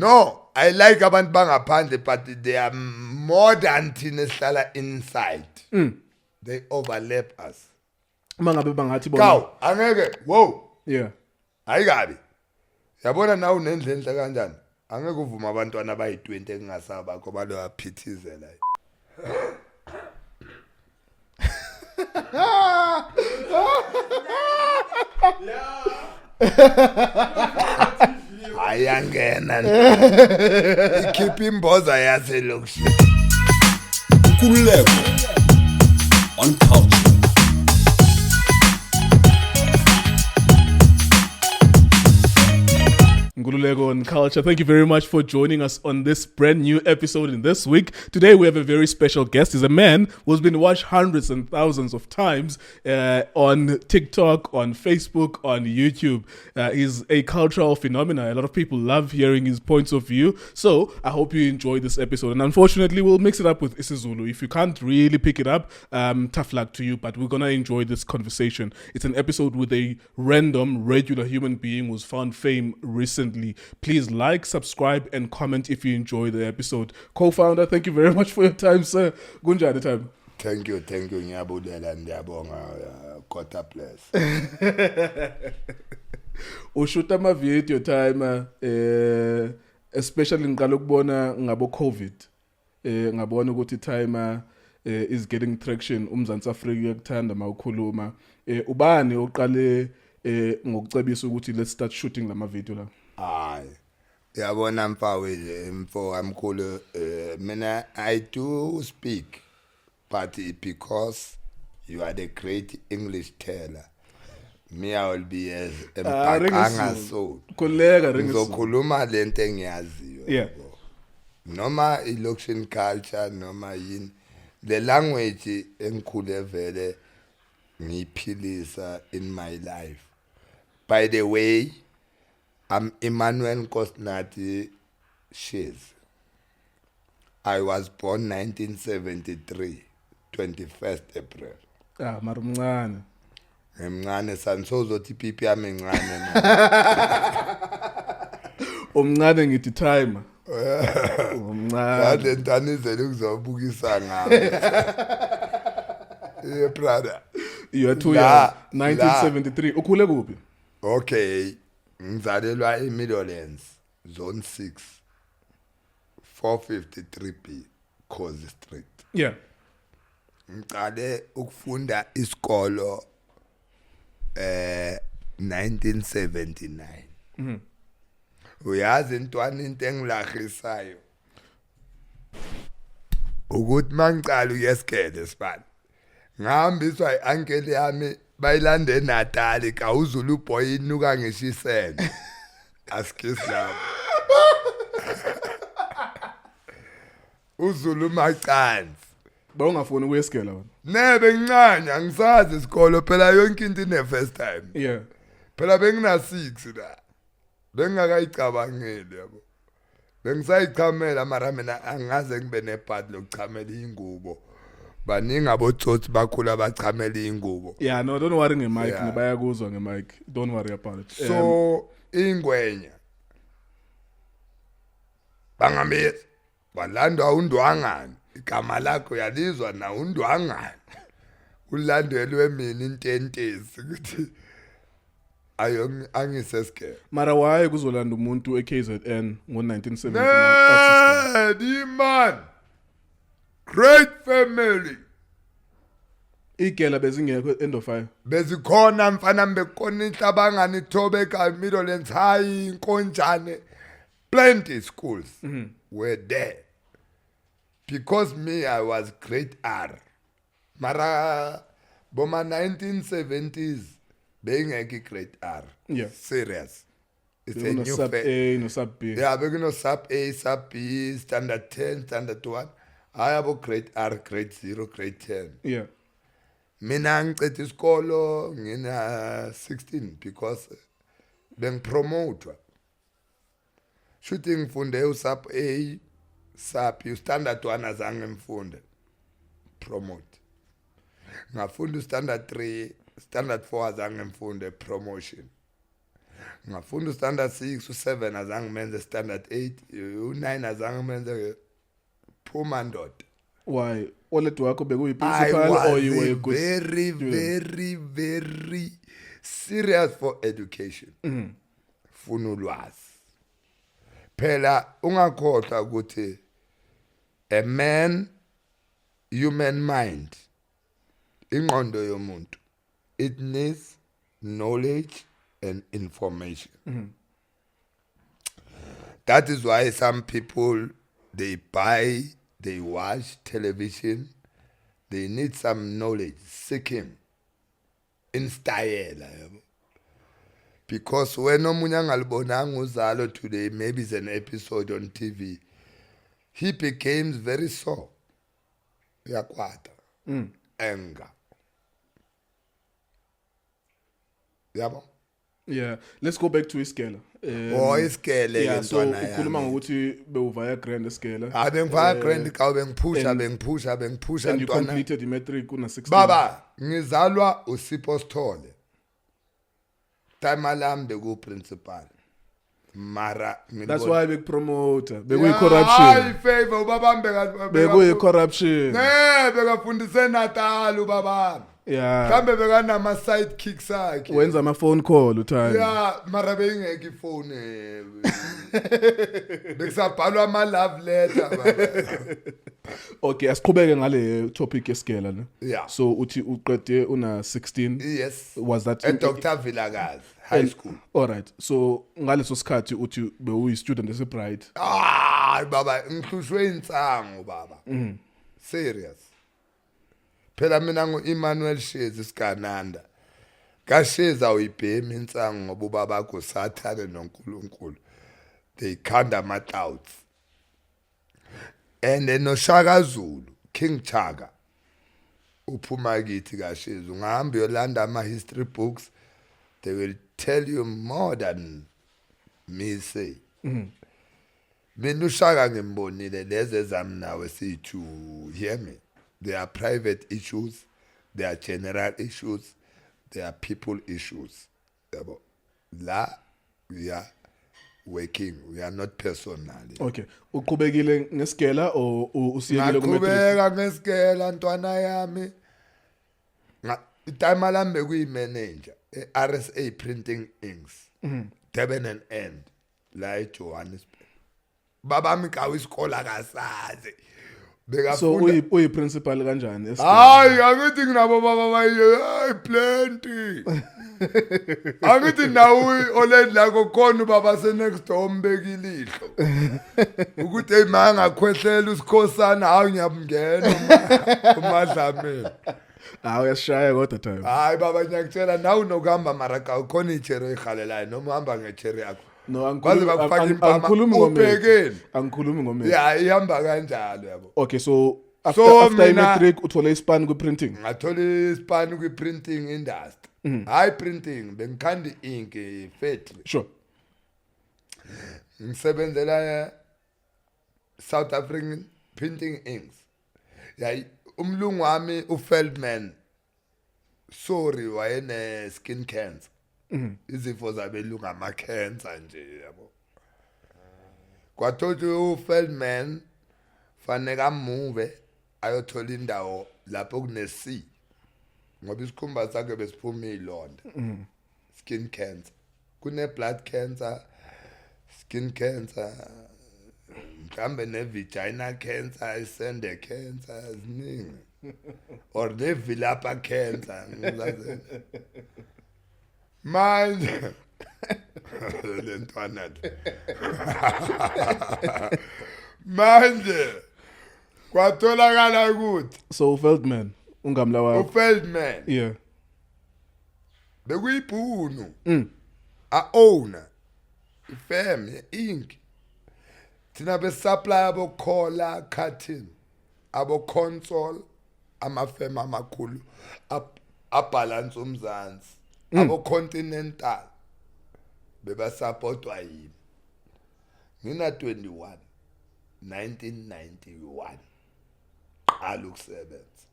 No, I like abantu bangaphandle, but they are more than thina esihlala inside. They overlap us. Mangabe bangathi bona. Kaw, angeke, wow. Yeah. Ayikabi. Yabona na unendlela kanjani? Angeke uvuma abantwana abayi20 engasaba bakho balo yaphithizela. Ayangena. Ikhipha imboza yase lokushi. Nkululeko on Cultr. Nkululeko on Cultr. Thank you very much for joining us on this brand new episode in this week. Today we have a very special guest. He's a man who's been watched hundreds and thousands of times on TikTok, on Facebook, on YouTube. He's a cultural phenomenon. A lot of people love hearing his points of view. So I hope you enjoy this episode. And unfortunately, we'll mix it up with isiZulu. If you can't really pick it up, tough luck to you. But we're going to enjoy this conversation. It's an episode with a random, regular human being who's found fame recently. Please like, subscribe, and comment if you enjoy the episode. Co-founder, thank you very much for your time, sir. Gunja the time. Thank you. Ngiyabudela ndiyabonga Cultr Plus. Ushuta ama video time especially ngiqala ukubona ngabo COVID. Ngabona ukuthi time is getting traction uMzansi Afrika yakuthanda mawukhuluma. Ubani oqale ngokucebisa ukuthi let's start shooting lama video la. Hayi. Yabona mfo amkhulu mina I do speak but because you are the great English teller me I will be as so kollega ngizokhuluma lento engiyaziyo. Yeah. Noma election culture noma yini the language engikhule vele ngiphilisa in my life. By the way, I'm Emmanuel Kosnati Shiz. I was born 1973, 21st April. Marumncane. Emncane sansozothi ipipi yami encane. Omncane ngithi time. Omncane. Yadle ntanizele ukuzobukisa ngawo. Yeah, brother. You are 2 years. 1973. Ukhule kuphi? Okay. Ngizalelwa eMidlands, Zone 6, 453B, Khosi Street. Yeah. Ngiqale ukufunda isikolo 1979. Uyazi intwana into engilahisayo. Ukuthi mangicala uyesikele sibani. Ngihambiswa iuncle yami bayilande eNatal ka uZulu boy inuka ngishisene. Askisla. uZulu macansi. Bawungafuni ukuyesikela wena. Nebe ngincane angisazi isikolo phela yonke into ine first time. Yeah. Phela bengina 6 la. Bengakayicabangeli yabo. Bengisayichamela mara mina angaze ngibe nepart lokuchamela ingubo. Baningi abotsotsi bakhula bachamela ingubo. Yeah, no, don't worry ngemic, ngibayakuzwa ngemic. Don't worry about it. So ingwenya bangamisa balandwa undwangani igama lakho yalizwa na undwangani ulandelwe mina intentesi ukuthi ayo angiseske Mara why kuzolanda umuntu eKZN ngo1979 the man great family igela bezingekho end of fire bezikhona mfana mbekona inhlabangani Thobeka Midlands High inkonjane plenty schools were there because me I was grade R mara boma 1970s bengeke grade R serious it's a new sub A no sub B yeah begino sub A sub B standard 10 standard 1 I have a grade R grade 0 grade 10 yeah mina ngicethe isikolo ngina 16 because bengipromotwa shooting ngifunde usap A sap standard 1 azange ngifunde promote ngafunda standard 3 standard 4 azange ngifunde promotion ngafunda standard 6 u7 azange menze standard 8 u9 azange menze phuma ndoda. Why? Olet wakho I bekuyi-principal or was you were a good very student? very serious for education. Funa ulwazi. Phela ungakhohlwa ukuthi a man human mind ingqondo yomuntu it needs knowledge and information. That is why some people they watch television, they need some knowledge seeking in style. Because when omunye angalibonanga uzalo today, maybe it's an episode on TV, he becomes very sore. Yakwata. Anger. Yabo? Yeah, let's go back to iskele. Iskele Yeah, so ngentwana yami. ukhuluma ngokuthi bewuvaya grand iskele. Bengivaya grand ka bengipusha And you ntwana. completed matric una 16. Baba, ngizalwa uSipho Sithole. Time lam beku principal. Mara That's why big promoter. Bekuyi Hayi corruption. favor ubabambe Bekuyi corruption. bekafundise Natal ubabami. Yeah. Mhlambe bekanama sidekicks akhe. Wenza ama phone call uthanda. Yeah, mara bengeke ifone. Bekusabhalwa ama love letter baba. Okay, asiqhubeke ngale topic yesikela ne. Yeah. So uthi uqede una 16. Yes. Was that At Dr. Vilakazi High School. All right. So ngaleso sikhathi uthi bewuyi student esebright. Baba ngihlushwe insango baba. Serious. Phela mina ngo-Emmanuel Shezi sikananda. Kasheza uyibhemi insango ngoba ubaba bakho sathane noNkulunkulu. They khanda ama-clouds. And then noShaka Zulu, King Chaka. Uphuma kithi kaShezi ungahamba uyolanda ama-history books. They will tell you more than me say. Mina uShaka ngimbonile lezi ezami nawe sithu, hear me. There are private issues, there are general issues, there are people issues. La we are working, we are not personally. Okay. Uqhubekile ngesikela or usiyekile ku matric? Ngaqhubeka ngesikela ntwana yami. Itime lami bekuyi-manager RSA Printing Inks. Durban and End la eJohannesburg. Babami kawe isikole akasazi. So uyi principal kanjani? Hayi angithi nginabo baba bayi plenty. Angithi nawe oled la kokhona baba se next door umbekilihlo. Ukuthi hey manga khwehlela usikhosana hayi ngiyabungena umadlameni. Uyashaya kodwa time. Hayi baba ngiyakutshela nawe unokuhamba maraka ukhona icherry ehalelayo noma uhamba ngecherry yakho. No, angikhulumi ngomeni. Angikhulumi ngomeni. Yeah, ihamba kanjalo yabo. Okay, so after matric uthola ispan ku printing. Ngathola ispan ku printing industry. Hayi printing, bengikhanda ink factory. Sure. Ngisebenzela South African Printing Inks. Yeah, umlungu wami uFeldman. Sorry wayene skin cancer. Izifo zabelungu ama cancer nje yabo. Kwathothi uFeldman faneka move ayothola indawo lapho kunesi. Ngoba isikhumba sakhe besiphuma ilonda. Skin cancer. Kune blood cancer, skin cancer, mhlambe ne vagina cancer, isende cancer, ziningi. Or the vilapa cancer. Manje lentwana manje kwatholakala ukuthi So Feldman ungamla wakho. uFeldman Yeah. bekuyibhunu a-owner ifirm ink thina besupply abokhola cutting abo-console amafirm amakhulu abalance umzansi abo-continental bebasupportwa yimi ngina 21 1991 qala ukusebenza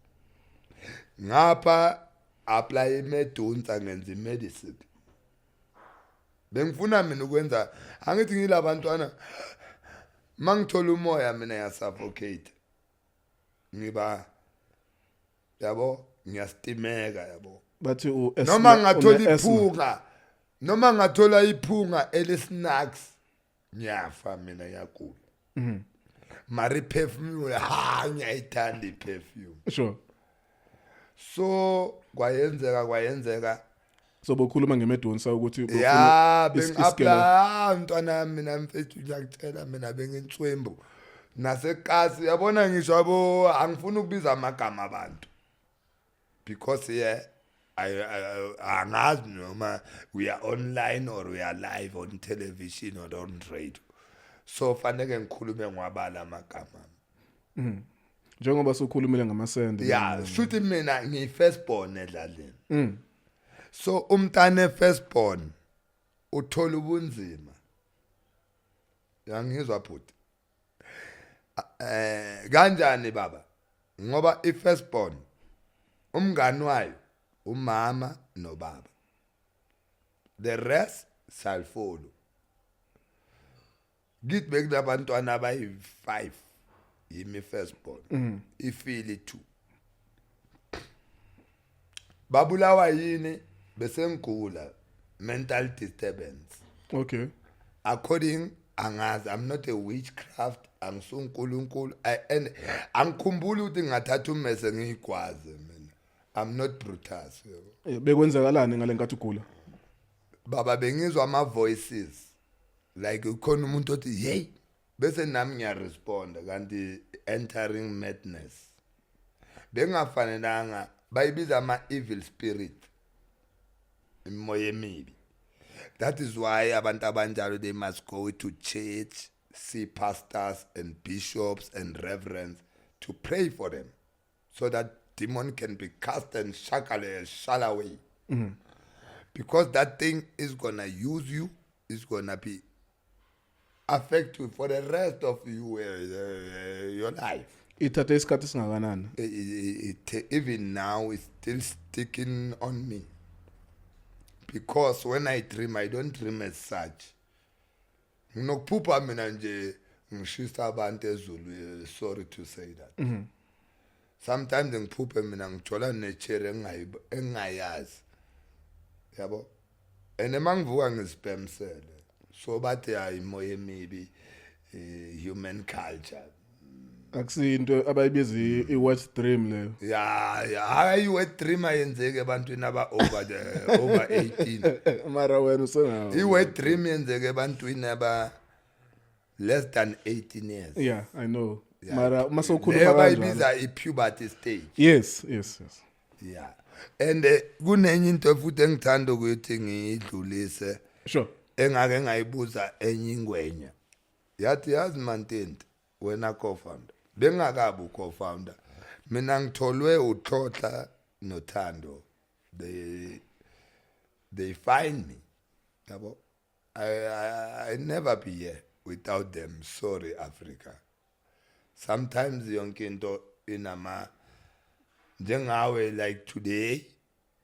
ngapha apply imedunsa ngenza imedicine bengifuna mina ukwenza angithi ngilabantwana mangithola umoya mina yasuffocate ngiba yabo ngiyastimeka yabo bathi noma ngathola iphunga elisnacks ngiyafa mina yakula mari perfume ngiyayithanda iperfume sure. so kwayenzeka So bokhuluma ngemedonsa ukuthi ya bengapply mntwana mina mfethu ngiyakutshela mina benginswembu nasekasi yabona ngisho yabo angifuni ukubiza amagama abantu because angazi noma we are online or we are live on television or on radio so fanele ngikhulume ngwabala amagama njengoba sokhulumile ngamasende ya shuthi mina ngiyi firstborn edlaleni so umntane firstborn uthola ubunzima yangizwa bhuti kanjani baba ngoba I firstborn umngani wayo umama nobaba the rest shall follow githi bekunabantwana abayi5 yimi firstborn ifili 2 babulawa yini bese ngigula mental disturbance okay according angazi I'm not a witchcraft angisunkulunkulu and angikhumbuli ukuthi ngathatha ummese ngiyigwaze mina I'm not brutus bekwenzakalani ngalenkathi ugula baba bengizwa ama voices like ukhona umuntu othi hey bese nami ngiyaresponda kanti entering madness bengafanelanga bayibiza ama evil spirit imoya emibi that is why abantu abanjalo they must go to church see pastors and bishops and reverends to pray for them so that demon can be cast and shall away because that thing is gonna use you is gonna be affect you for the rest of your life. Ithathe isikhathi singakanani? Even now it's still sticking on me because when I dream I don't dream as such. Nginokuphupha mina nje ngishisa abantu ezulu, sorry to say that. Sometimes ngiphuphe mina ngithola nechere engayazi. Yabo? Ene mangivuka ngisipemsele. So bathi hayi imoya emibi human culture. Akusinto abayibiza I-wet dream leyo. Yeah, hayi wet dream ayenzeke ebantwini aba over 18. Mara wena usenawo. I-wet dream yenzeke ebantwini aba less than 18 years. Yeah, I know. Yeah. Mara masokhuluma kanjalo. Bayibiza I-puberty stage. Yes. Yeah. And kunenye into futhi engithanda ukuthi ngiyidlulise. Sure. Engake ngayibuza enye ingwenya. Yathi yazi Mantenti wena co-founder. Bengakabi u-co-founder. Mina ngitholwe uXhoxa noThando. They find me. Yabo. I never be here without them. Sorry Africa. Sometimes yonke into inama njengawe like today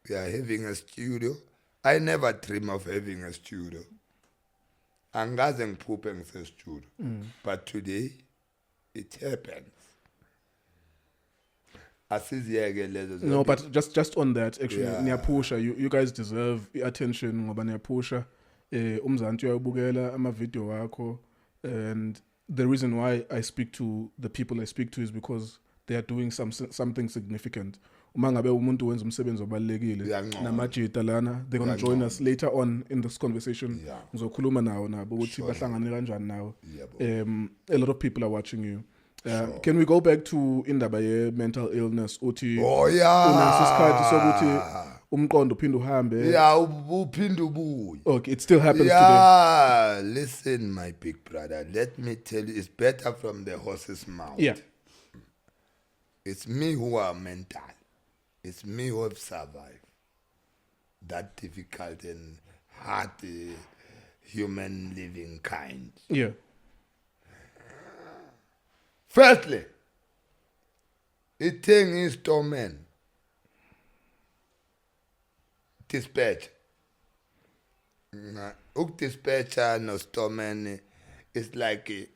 we are having a studio. I never dream of having a studio. Angaze ngiphuphe ngise studio. But today it happens. No, but just on that actually niyapusha you guys deserve attention ngoba niyapusha umzansi uyabukela ama video wakho and the reason why I speak to the people I speak to is because they are doing something significant. Uma ngabe umuntu wenza umsebenzi obalekile namajita lana they're going to join us later on in this conversation. Ngizokhuluma nawo nabo ukuthi bahlangane kanjani nawo. A lot of people are watching you. Sure. Can we go back to indaba ye mental illness uthi unasikhathi sokuthi umqondo uphinde uhambe uphinde ubuye. Okay, it still happens today. Listen my big brother, let me tell you, it's better from the horse's mouth. It's me who are mental. It's me who have survived that difficult and hard human living kind. Firstly, it thing is torment. Dispatch. Ukudispatcha no storeman is like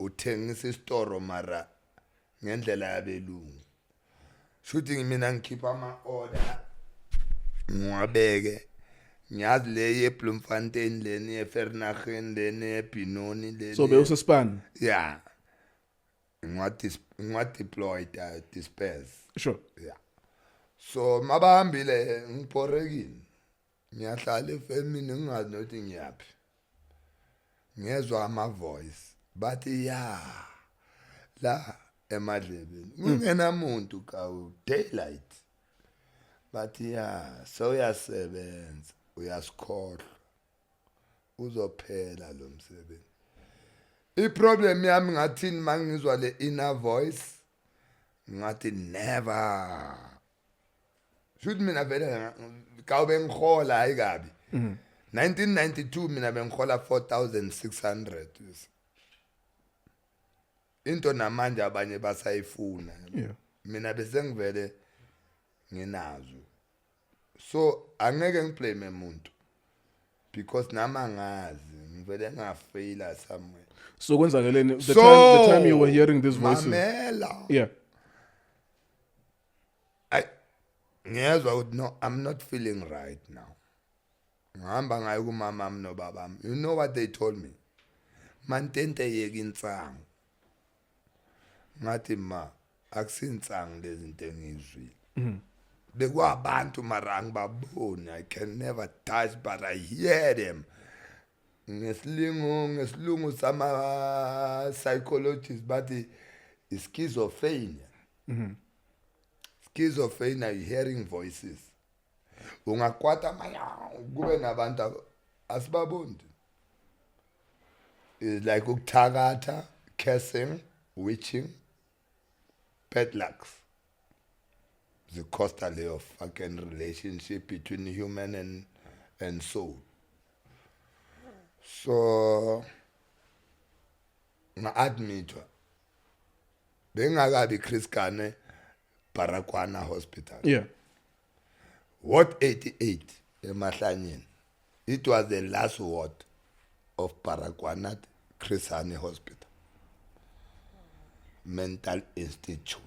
uthengisa isitoro mara ngendlela yabelungu. Shooting mina ngikhipha ama order ngiwabeke. Ngiyazi le yeBloemfontein leni yeVernaghen leni yeBenoni leni. So bewusespan. Yeah. Ngwa deployed disperse. Sure. Yeah. So mabahambile ngiphorekini. Ngiyahlala efemini ngingazi nokuthi ngiyaphi. Ngezwe ama voice bathi ya la emadlebeni kungena umuntu ka daylight bathi ya so uyasebenza uyasikhohlwa uzophela lo msebenzi. I-problem yami ngathini mangizwa le inner voice ngathi never should mina vele kawube ngihola hayi kabi. 1992 mina bengihola 4600 into namanje abanye basayifuna. Yeah. Mina bese ngivele nginazo. So angeke ngiblame umuntu because nama ngazi ngivele ngafaila somewhere. So kwenzakeleni the time you were hearing these voices. Mamela. Yeah. Ngiyezwa ukuthi no, I'm not feeling right now. Ngihamba ngayo kumama no babami. You know what they told me? Mantente yeke insangu. Ngathi ma akusinsangu lezi zinto engizwile. Bekwabantu mara ngibaboni. I can never touch but I hear them. Ngesilungu sama psychologists bathi schizophrenia. Schizophrenia, you hearing voices. Ungakwata maya kube nabantu asibaboni. It's like ukuthakatha, cursing, witching, bad lucks. The costly of fucking relationship between human and soul. So nga-admitwa bengakabi Chris Kane Baragwana Hospital. Yeah. Ward 88 eMahlanyeni. It was the last ward of Baragwana Chris Kane Hospital. Mental Institute.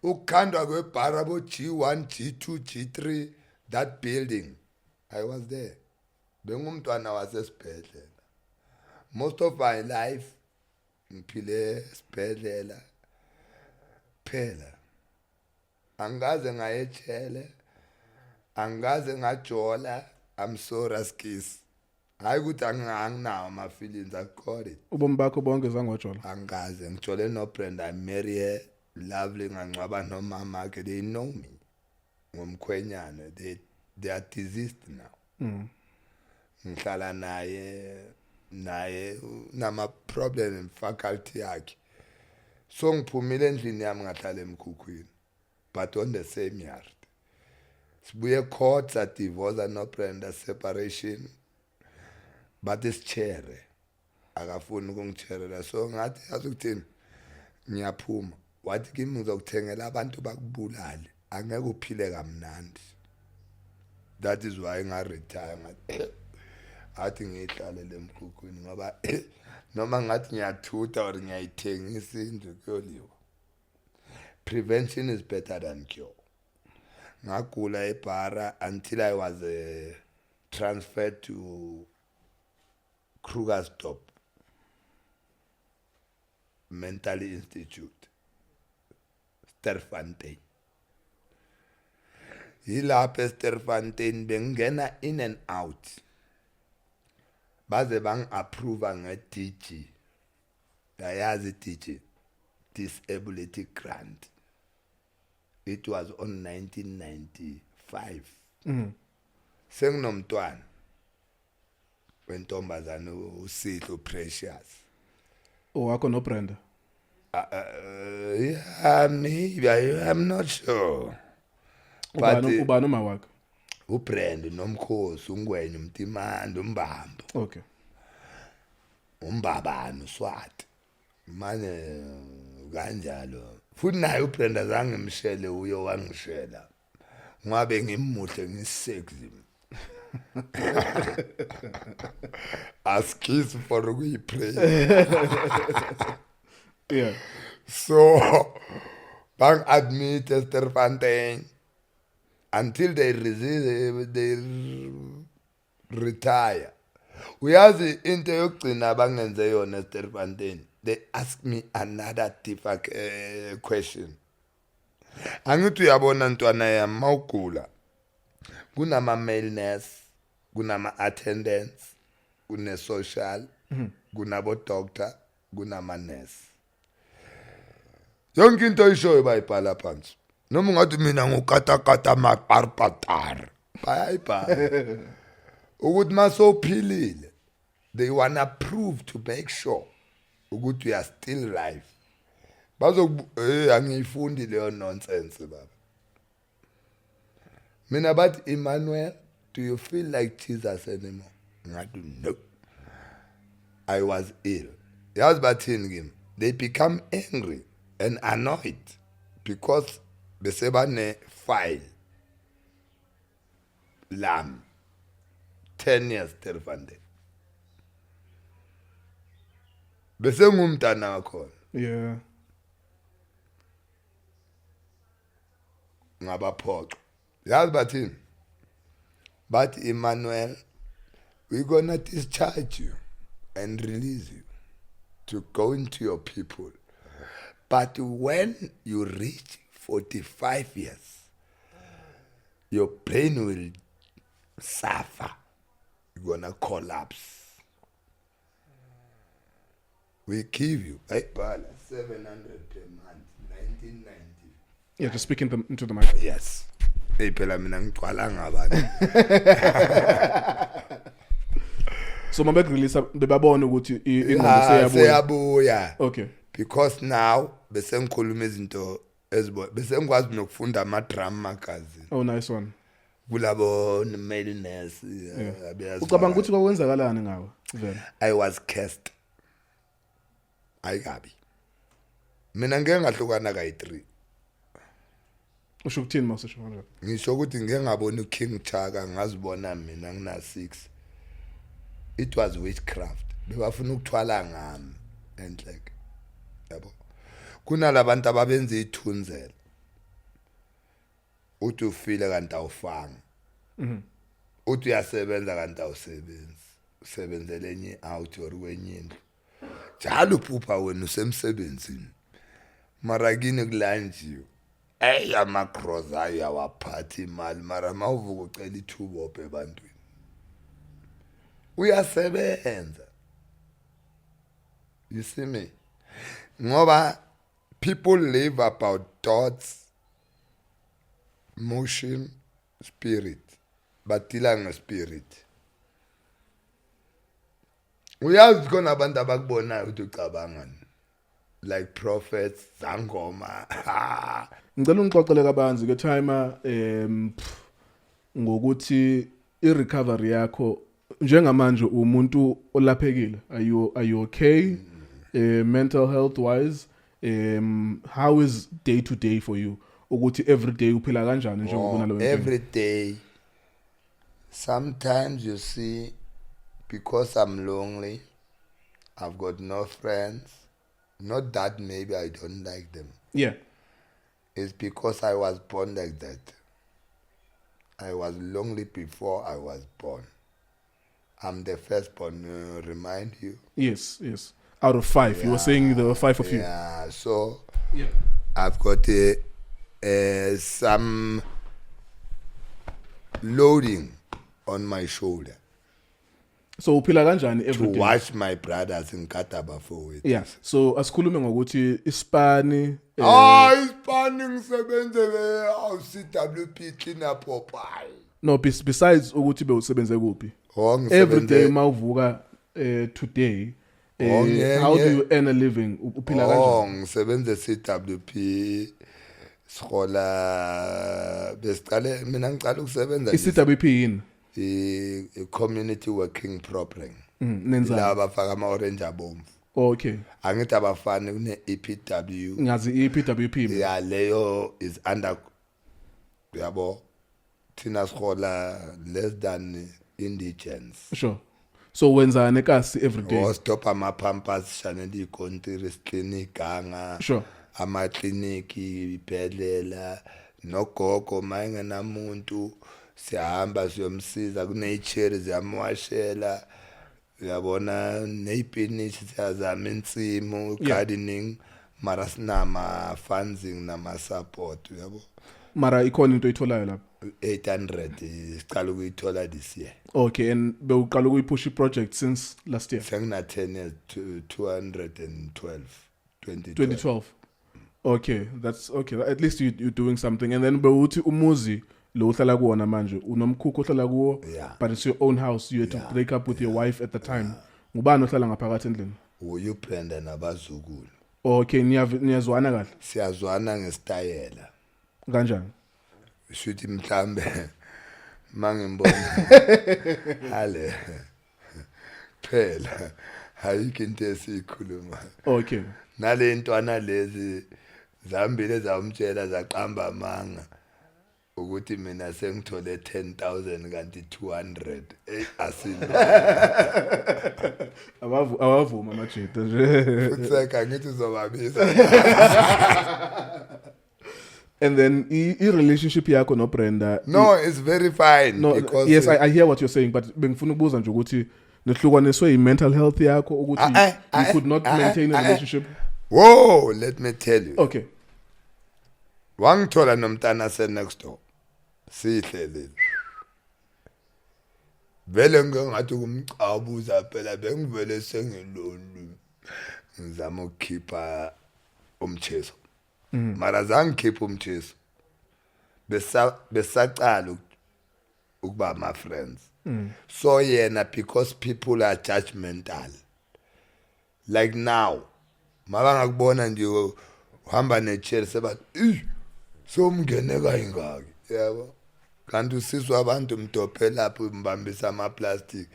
Ukhandwa kweBarabo G1, G2, G3, that building. I was there. Bengumntwana wasesibhedlela. Most of my life ngiphile esibhedlela phela. Angaze ngayechele, angaze ngajola, I'm so raskis. Hayi ukuthi anginawo ama feelings akukho. Ubomi bakho bonke zangojola. Angaze ngijole no Brenda, I marry her, lovely ngangcwaba nomama ke, they know me. Ngomkhwenyana, they are deceased now. Ngihlala naye nama problem in faculty yakhe. So ngiphumile endlini yami ngahlala emkhukhwini, but on the same yard. Sibuye court sa divorce no Brenda separation, but isichere akafuni ukungicherela. So ngathi azukuthini ngiyaphuma, wathi kimi ngizokuthengela abantu bakubulale, angeke uphile kamnandi. That is why nga retire ngathi athi ngihlale lemkhukhwini ngoba noma ngathi ngiyathutha or ngiyayithengisa indlu kuyoliwa. Prevention is better than cure. Ngagula eBara until I was transferred to Krugersdorp Mental Institute, Sterfontein. Yilapho eSterfontein bengena in and out. Baze bang approve nge-DG. Yayazi DG, disability grant. It was on 1995. Senginomntwana wentombazana uSihlo Precious. Owakho no Brenda. Yeah, maybe I'm not sure. Ubani uma wakho? uBrand nomkhosi ungwenya umtimanda umbambo. Okay. Umbabani uSwati. Manje kanjalo. Futhi naye uBrand azange ngimshele uyo wangishela. Ngabe ngimuhle ngisexy. Askis for we pray. Yeah. So, bang admit Sterfanten until they retire. Uyazi into yokugcina bangenze yona Sterfanten. They ask me another different question. Angithi uyabona ntwana yami mawugula. Kunama male nurse, kunama attendants, kune social, kunabo doctor, kunama nurse. Yonke into oyishoyo bayibhala phansi. Noma ungathi mina ngukata maparpatar. Bayayibhala. Ukuthi masophilile. They wanna prove to make sure ukuthi we are still alive. Bazo angiyifundi leyo nonsense baba. Mina bathi Emmanuel, do you feel like Jesus anymore? Ngathi no. I was ill. Yazi bathini kimi? They become angry and annoyed because bese bane file lam 10 years terfande. Bese ngumntana wakho. Yeah. Ngabaphoqa. Yazi bathini? But Emmanuel, we're gonna discharge you and release you to go into your people. But when you reach 45 years, your brain will suffer. You're gonna collapse. We give you 700 per month, 1990. Yeah, just speaking into the mic. Yes. Hey, phela mina ngicwala ngabani. So mabe release bebabona ukuthi ingqondo seyabuya. Okay. Because now bese ngikhuluma izinto ezibo bese ngikwazi nokufunda ama drama magazine. Oh, nice one. Kulabo male nurse abeyazi. Ucabanga ukuthi kwenzakalani ngawe? Vele. I was cursed. Ayikabi. Mina ngeke ngahlukana kayi3. Usho ukuthini masisho kanjalo? Ngisho ukuthi ngeke ngabona uKing Chaka ngazibona mina ngina 6. It was witchcraft. Bebafuna ukuthwala ngami enhleke. Yabo. Kunalabantu ababenza ithunzela. Uthi ufile kanti awufanga. Uthi uyasebenza kanti awusebenzi. Usebenzele enye out or kwenye indlu. Njalo uphupha wena usemsebenzini. Mara kini kulanjiwe. Ama cross ayawaphatha imali mara mawuvuka ucela ithuba ophe ebantwini. Uyasebenza. You see me? Ngoba people live about thoughts, motion, spirit. Batila ngespirit. Uyazi khona abantu abakubonayo ukuthi ucabangani. Like prophets, zangoma. Ngicela ungixoxele kabanzi ke timer ngokuthi i-recovery yakho njengamanje umuntu olaphekile. Are you okay? Mental health wise, how is day to day for you? Ukuthi every day uphila kanjani njengoba nalo every day. Sometimes you see, because I'm lonely, I've got no friends. Not that maybe I don't like them. Yeah. It's because I was born like that. I was lonely before I was born. I'm the firstborn, remind you? Yes. Out of 5. Yeah. You were saying there were 5 of you. Yeah, so yeah. I've got some loading on my shoulder. So uphila kanjani every to day? watch my brothers in Kataba for it. Yeah. So asikhulume ngokuthi ispani ispani ngisebenze CWP cleaner Popeye. No, besides ukuthi bewusebenze kuphi? Every day mawuvuka today how do you earn a living? Uphila kanjani? Ngisebenze CWP schola besicale mina ngicala ukusebenza CWP yini? Community working program. Nenza laba faka ama orange abomvu. Okay. Angithi abafana kune EPW. Ngazi EPWP. Yeah, leyo is under yabo thina sihola less than indigents. Sure. So wenza nekasi every day. O stop ama-pampers shanele ikontiri clinic ganga. Sure. Ama-kliniki ibhedlela nogogo mayengenamuntu siyahamba siyomsiza kuney'chair ziyamwashela uyabona ney'pinishi siyazama insimu gardening mara sinama-fundsing nama-support uyabo Mara ikhona into oyitholayo lapho. 800 sicala ukuyithola this year. Okay, and bewuqala ukuyipush i-project since last year. Sengina 10 years to 2012. 2012. Okay, that's okay. At least you're doing something. And then bewuthi umuzi lo uhlala kuwona manje unomkhukhu ohlala kuwo, but it's your own house. You had to break up with your wife at the time. Ngubani ohlala ngaphakathi endlini? Uyu Brenda nabazukulu. Okay, niyazwana kahle. Siyazwana ngesitayela. Kanjani? Shuthi mhlambe mangimbona hale phela ayikho into esikhuluma. Okay. Nale ntwana lezi zambile zawumtshela zaqamba amanga ukuthi mina sengithole 10,000 kanti 200 asini awavuma amajita nje futhi ngithi uzobabiza. And then i-relationship yakho no Brenda. No, it's very fine. No, because yes, I hear what you're saying, but bengifuna ukubuza nje ukuthi nehlukaniswe i-mental health yakho ukuthi you could not maintain a relationship. Whoa, let me tell you. Okay. Wangithola nomntana next door. Sihlele. Vele ngathi kumcabuza phela bengivele sengilolu. Ngizama ukukhipha umchezo. Mara zange keep umchezo. Besaqala ukuba my friends. So yena because people are judgmental. Like now, mabanga kubona nje uhamba nechair sebathi somngene kayingaki yabo. Kanti usizwa abantu mdophe lapho mbambisa ama plastic.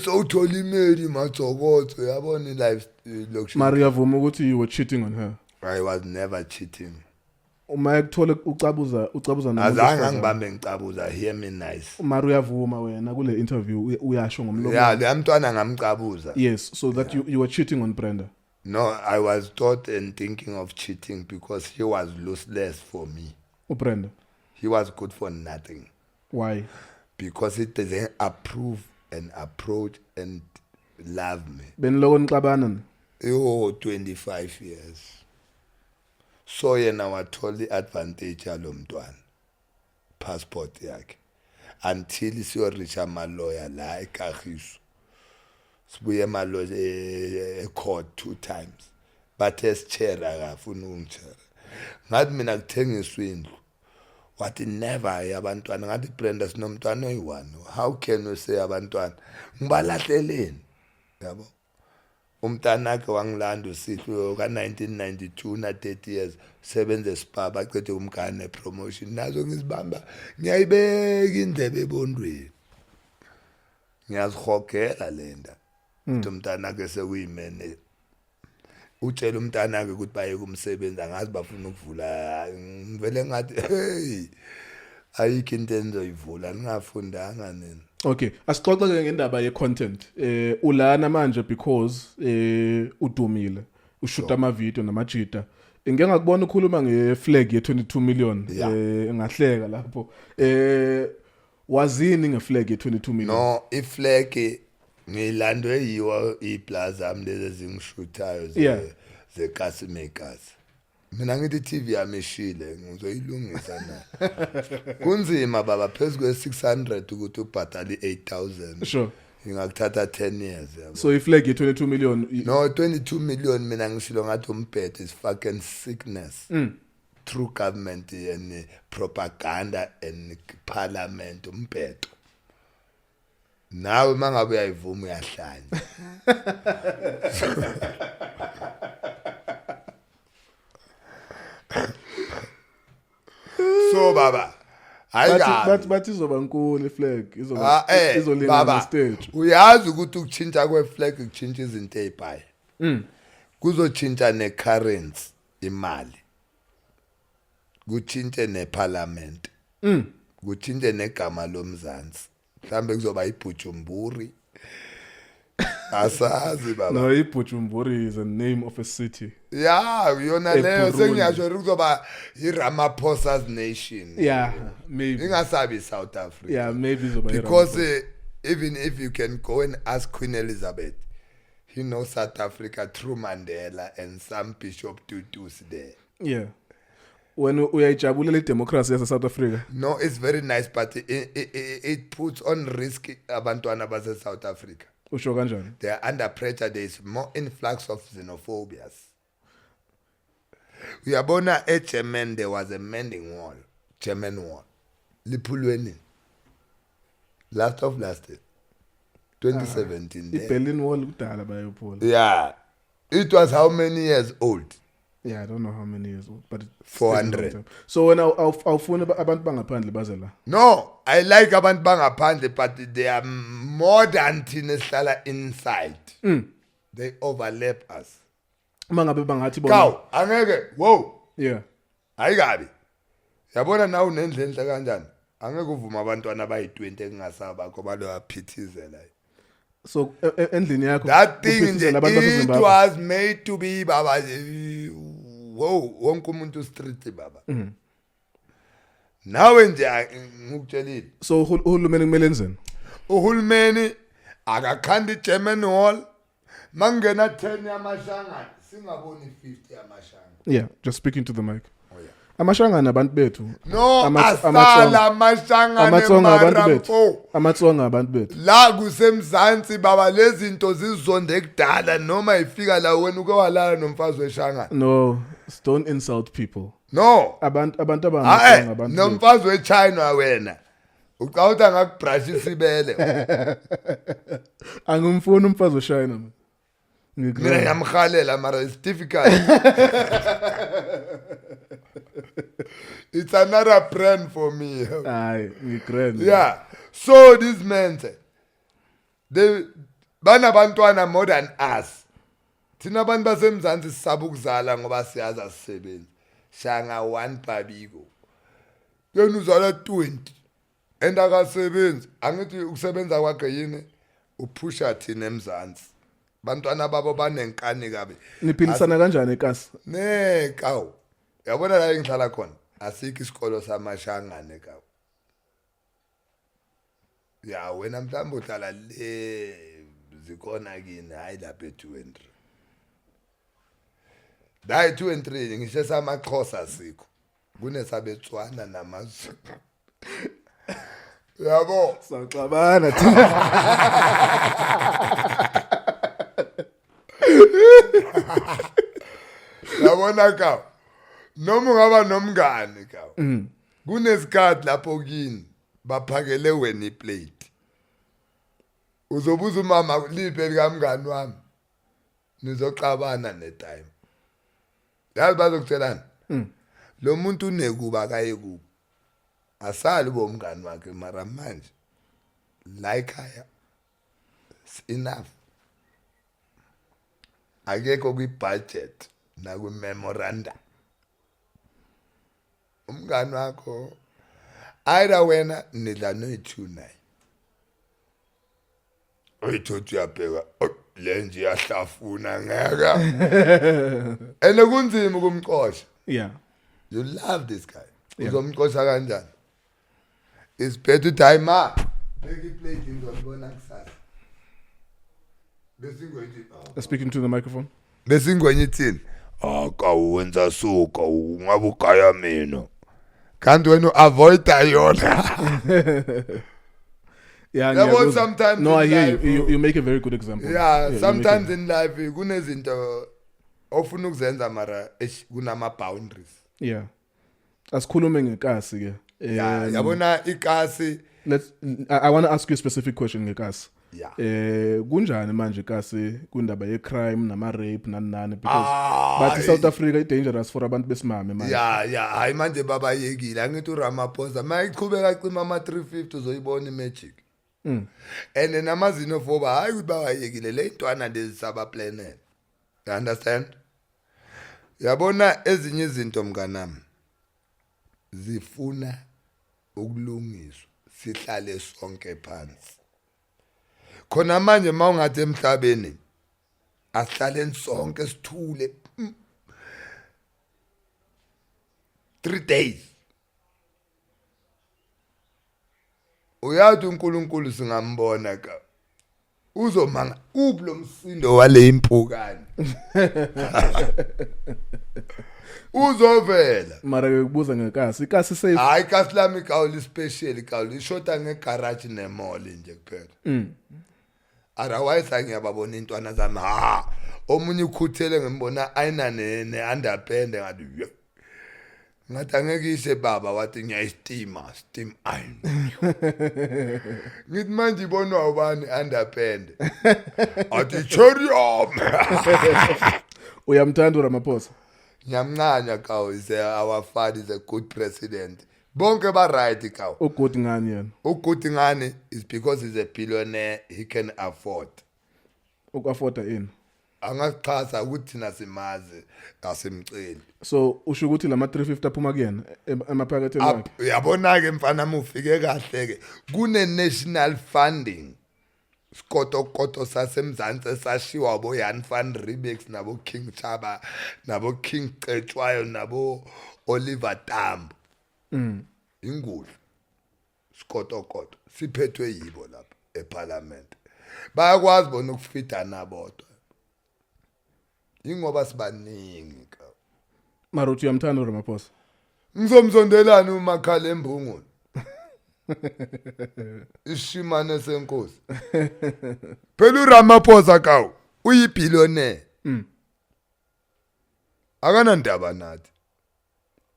So uthola imali mathokotho yabona life luxury. Maria vuma ukuthi you were cheating on her. I was never cheating. Uma ekuthola ucabuza nomuntu. Azange ngibambe ngicabuza, hear me nice. Maria vuma wena kule interview uyasho ngomlomo. Yeah, le mntwana ngamcabuza. Yes, so that you were cheating on Brenda. No, I was thought and thinking of cheating because he was useless for me. Brenda. He was good for nothing. Why? Because he doesn't approve and approach and love me. Beniloko nixabana. 25 years. So yena wathola i-advantage yalo mntwana. Passport yakhe. Until siyoreach ama-lawyer la eKagiso. Sibuye ama-lawyer court 2 times. But esichera akafuna ungichera. Ngathi mina kuthengiswa indlu. Wathi never yabantwana ngathi Brenda sinomntwana oyi-1. How can you say abantwana? Ngibalahleleni. Yabo. Umntanakhe wangilanda uSihlo ka 1992 na 30 years sebenze esipaba aqede umgane promotion nazo ngizibamba ngiyayibeka indlebe ebondweni ngiyazihogela lenda umntanakhe sekuyimene utshela umntanakhe ukuthi baye kumsebenzi angazi bafuna ukuvula ngivele ngathi hey ayikho into enzoyivula ngingafundanga nini. Okay, asixoxe ke ngendaba ye content. Ulana manje because udumile. Ushoot ama video namajita. Ngeke ngakubona ukhuluma ngeflag ye 22 million ngahleka lapho. Wazini ngeflag ye 22 million? No, iflag ngilandwe yiwo iplaza amleze zingishuthayo ze gas makers. Mina ngithi TV yami ishile ngizoyilungisa na. Kunzima baba phezulu kwe600 ukuthi ubhadale 8,000. Sure. Ingakuthatha 10 years yabo. So iflag ye 22 million. No, 22 million mina ngishilo ngathi umphethe is fucking sickness. Through government and propaganda and parliament umphetho. Nawe mangabe uyayivuma uyahlanya. So baba but izoba nkulu iflag izolingana stage. Uyazi ukuthi ukuchinja kweflag kuchinja izinto ezibhayi. Kuzochinja necurrency imali. Kuchinje neparliament. kutshintshe negama lomzansi mhlambe kuzoba iBujumbura asazi baba No, Bujumbura is a name of a city. yeah yona leyo eBurundi. sengiyasho kuzoba iRamaphosa's nation Yeah, maybe. ingasabi South Africa Yeah, maybe zoba because iRamaphosa. even if you can go and ask Queen Elizabeth he knows South Africa through Mandela and some Bishop Tutus there. Yeah. When uyayijabulela idemocracy yase South Africa. No, it's very nice, but it puts on risk abantwana base South Africa. Usho kanjani? They are under pressure. There is more influx of xenophobias. Uyabona eGerman there was a mending wall, German wall. Liphulweni. Last year, 2017. The Berlin Wall kudala bayophula. Yeah. It was how many years old? Yeah, I don't know how many years old, but it's 400. So when awufuna abantu bangaphandle baze la. No, I like abantu bangaphandle, but they are more than thina esihlala inside. They overlap us. Mangabe bangathi bona. Kaw, angeke, whoa. Yeah. Ayikabi. Yabona nawu nendlenhle kanjani? Angeke uvuma abantwana abayi20 engasaba ngoba lo yaphithizela. So endlini yakho. That thing nje abantu it baseZimbabwe. was made to be baba. Whoa, wonke umuntu street baba. Nawe nje ngikutshelile. So uhulumeni kumele enzeni? Uhulumeni akakhanda iGerman wall mangena 10 yamashangana singaboni 50 yamashangana. Yeah, just speaking to the mic. Oh yeah. Amashangana abantu bethu. No, asala amashangana Amatsonga abantu mara bethu. mfo. Amatsonga abantu bethu. La kusemzansi baba lezi zinto zizonde kudala noma ifika la wena uke walala nomfazi weshangana. No, don't insult people. No. Abantu abangamatsonga abantu. Nomfazi weChina wena. Uqawuta ngakubrush isibele. Angumfuni umfazi oshayina mina. Mina ngiyamkhalela mara it's difficult. It's another brand for me. Hayi, ngigrand. Yeah. So these men say they banabantwana more than us. Thina abantu basemzansi sisaba ukuzala ngoba siyazi asisebenzi. Shanga 1 babiko. Yena uzala 20. And akasebenzi. Angithi ukusebenza kwakhe yini? Uphusha thina emzansi. Bantwana babo banenkani kabe. Niphilisana kanjani eKasi? Kaw. Yabona la engihlala khona. Asikho isikolo samashangane kaw. Ya wena mhlawumbe uhlala le zikhona kini hayi lapha e2 and 3. Dai 2 and 3 ngisho samaXhosa sikho. Kunesabetswana namazwi. Yabo. Saxabana thina. Yabona kaw. Noma ungaba nomngane kaw. Kunesikhathi lapho kini baphakele wena iplate. Uzobuza umama liphe likamngani wami. Nizoxabana netime. Yazi bazokutshelana. Lo muntu unekuba kaye kuba. Asali bomngani wakhe mara manje. La ekhaya. It's enough. Akekho kwi-budget na kwi-memorandum. Umngani wakho either wena nidla no2 naye. Uyithothi uyabheka lenje yahlafuna ngeka. Ene kunzima ukumxosha. Yeah. You love this guy. Yeah. Uzomxosha kanjani? It's better time up. Make it play ngizobona kusasa. Speaking to the microphone. Besingwenye ithini? Akawenza suka ungabe ugaya mina. Kanti wena avoid yona. Yeah, There was sometimes no, I in hear life, you. You make a very good example. Yeah, sometimes in life kunezinto ofuna ukuzenza mara kunama boundaries. Yeah. Asikhulume ngekasi ke. Yeah, yabona ikasi. I want to ask you a specific question ngekasi. Yeah. Kunjani manje kasi kundaba ye crime nama rape nani because but South Africa is dangerous for abantu besimame manje. Yeah, hayi manje baba yekile angithi uRamaphosa mayiqhubeka cima ama 350 uzoyibona imagic. And namazino foba hayi ukuthi bawayekile le ntwana lezi saba planet. You understand? Yabona ezinye izinto mnganami zifuna ukulungiswa sihlale sonke phansi khona manje mawungathi emhlabeni asihlale sonke sithule 3 days uyathi uNkulunkulu singambona ka uzomanga ublo msindo wale impukane uzovela mara ngikubuza ngekasi ikasi safe hayi kasi lami kawuli special kawuli ishota ngegarage nemall nje kuphela otherwise ngiyababona intwana zami omunye ukhuthele ngembona ayina ne-underpend ngathi ngathi angeke ishe baba wathi ngiyayistima steam iron ngithi manje ibonwa ubani underpend athi chorium uyamthanda uRamaphosa ngiyamncanya kawo is our father is a good president bonke ba right kawo ugood ngani yena ugood ngani is because he's a billionaire he can afford uku-afforda ini angasichaza ukuthi thina simazi asimceli so usho ukuthi lama 350 aphuma kuyena emaphaketheni wakhe uyabona ke mfana ufike kahle ke kune national funding skoto sasemzansi esashiwa abo Jan van Riebeeck nabo King Chaba nabo King Cetshwayo nabo Oliver Tambo ingudlu skoto siphethwe yibo lapha eParliament bayakwazi bona ukufida nabodwa ingoba sibaningi ka Maruthi uyamthanda uRamaphosa ngizomzondelana umakhala embunguni ishimane senkosi phela uRamaphosa kawu uyibillionaire akanandaba nathi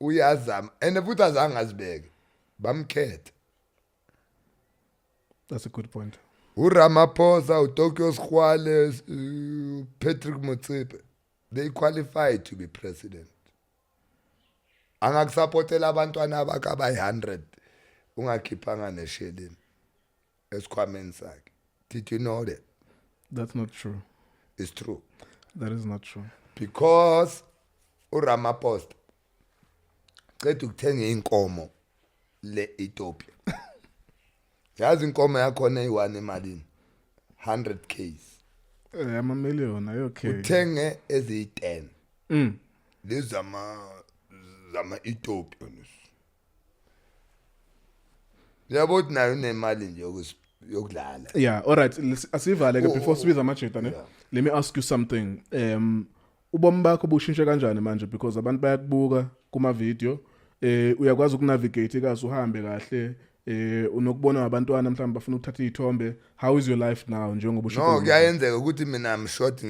uyazama ene futhi azange azibeke bamkhetha that's a good point uRamaphosa uTokyo Skhwale Patrick Motsepe they qualified to be president angakusupportela abantwana abakaba 100 ungakhiphanga neshelini esikhwameni sakhe did you know that that's not true it's true that is not true because uRamaphosa cede ukuthenga inkomo le Ethiopia yazi inkomo yakho neyi1 emalini 100k ama million ayo okay uthenge ezi10 lezi zama Ethiopians yabona nayo nemali nje yokudlala yeah all right asivale ke before sibiza amajeta ne let me ask you something ubomi bakho bushintshe kanjani manje because abantu bayakubuka kuma video uyakwazi ukunavigate kaze uhambe kahle unokubona abantwana mhlawumbe bafuna ukuthatha izithombe how is your life now njengoba usho no kuyayenzeka ukuthi mina am shot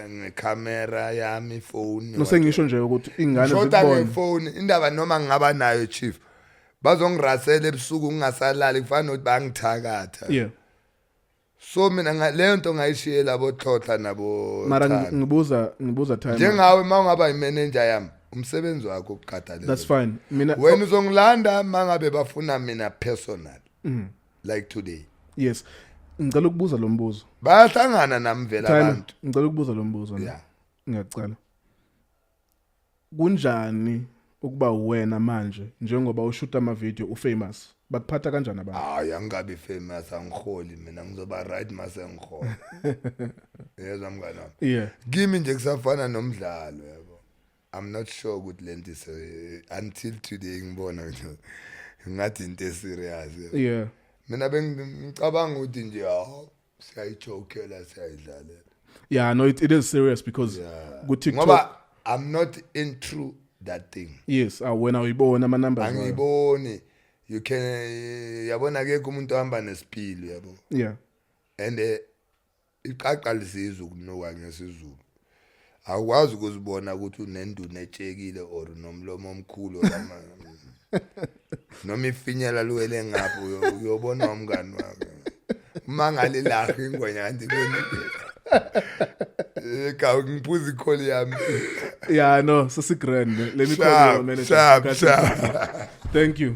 ngecamera yami phone no sengisho nje ukuthi ingane zikubona zikubona ngefone indaba noma ngingaba nayo chief bazongirasela ebusuku ngingasalali kufanele ukuthi bangithakatha yeah so mina le nto ngayishiyela boXhoxa nabo mara ngibuza time njengawe mawungaba imanager yami umsebenzi wakho ukukhathalela that's fine mina wena uzongilanda mangabe bafuna mina personal like today yes ngicela ukubuza lo mbuzo bayahlangana nami vela abantu ngicela ukubuza lo mbuzo yeah ngiyacela kunjani ukuba wena manje njengoba ushuta ama video ufamous bakuphatha kanjani abantu hayi angabe famous angiholi mina ngizoba right mase ngihola yezwa mngana yeah kimi nje kusafana nomdlalo yabo I'm not sure ukuthi lento is until today ngibona nje ngathi into serious yeah mina bengicabanga ukuthi nje siyayijokela siyayidlalela yeah no it is serious because ku TikTok ngoba I'm not into that thing yes when uyibona ama numbers angiboni you can yabona ke umuntu ohamba nesipili yabo yeah and iqaqa lisizwe kunoka ngesizulu awukwazi ukuzibona ukuthi unenduna etshekile or nomlomo omkhulu noma ifinyela luwele ngapho uyobona umngani wakhe mangale lahi ingonyandi ka ngiphuza ikholi yami yeah no grand let me call you manager thank you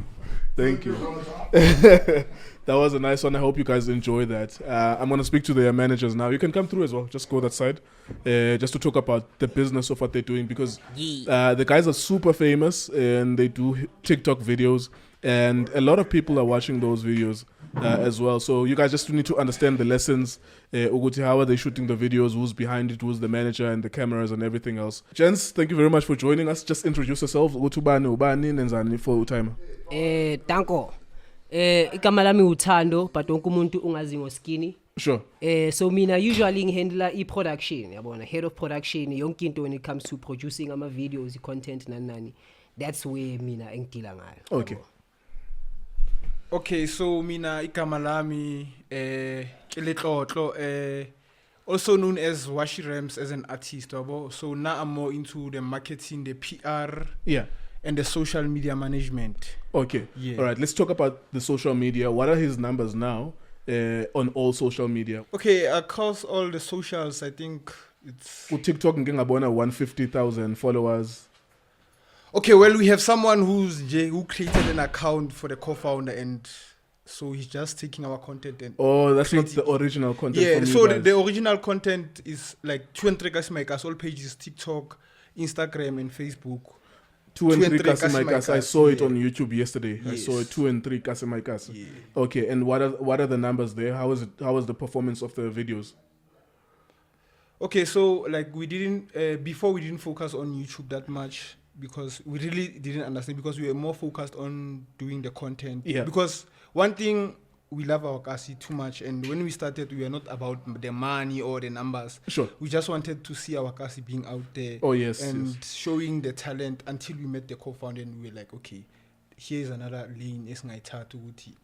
that was a nice one. I hope you guys enjoy that. I'm going to speak to their managers now. You can come through as well. Just go that side. Just to talk about the business of what they're doing because the guys are super famous and they do TikTok videos and a lot of people are watching those videos as well. So you guys just need to understand the lessons. Ukuthi how are they shooting the videos? Who's behind it? Who's the manager and the cameras and everything else? Gents, thank you very much for joining us. Just introduce yourselves. Ukuthi ubani nenzani for timer. Danko. Igama lami uThando, but wonke umuntu ungazi ngoSkinny. Sure. So mina usually ngihandla i-production, yabona, head of production, yonke into when it comes to producing ama videos, content nani. That's where mina engidila ngayo. Okay. Okay, so mina igama lami Nkululeko, also known as Washi Rams as an artist, yabo. So now I'm more into the marketing, the PR, and the social media management. Okay. Yeah. All right. Let's talk about the social media. What are his numbers now on all social media? Okay, across all the socials, I think it's TikTok ngingabona 150,000 followers. okay. Well, we have someone who created an account for the co-founder, and so he's just taking our content and That's not the original content. yeah. From So you guys. the original content is like 200 Kasimakas, all pages, TikTok, Instagram, and Facebook. 2 and 3 Kasimaikas, Kasimaikas. I saw it yeah. on YouTube yesterday. I Yes. saw it 2 and 3 Kasimaikas. Yeah. Okay, and what are the numbers there? How is it? How was the performance of the videos? Okay, so like we didn't before we didn't focus on YouTube that much because we really didn't understand because we were more focused on doing the content. Yeah. Because one thing we love our Kasi too much, and when we started, we were not about the money or the numbers. Sure. We just wanted to see our Kasi being out there. Oh, yes, and yes. showing the talent until we met the co-founder, and we were like, okay, here's another lane. Esingayithatha ukuthi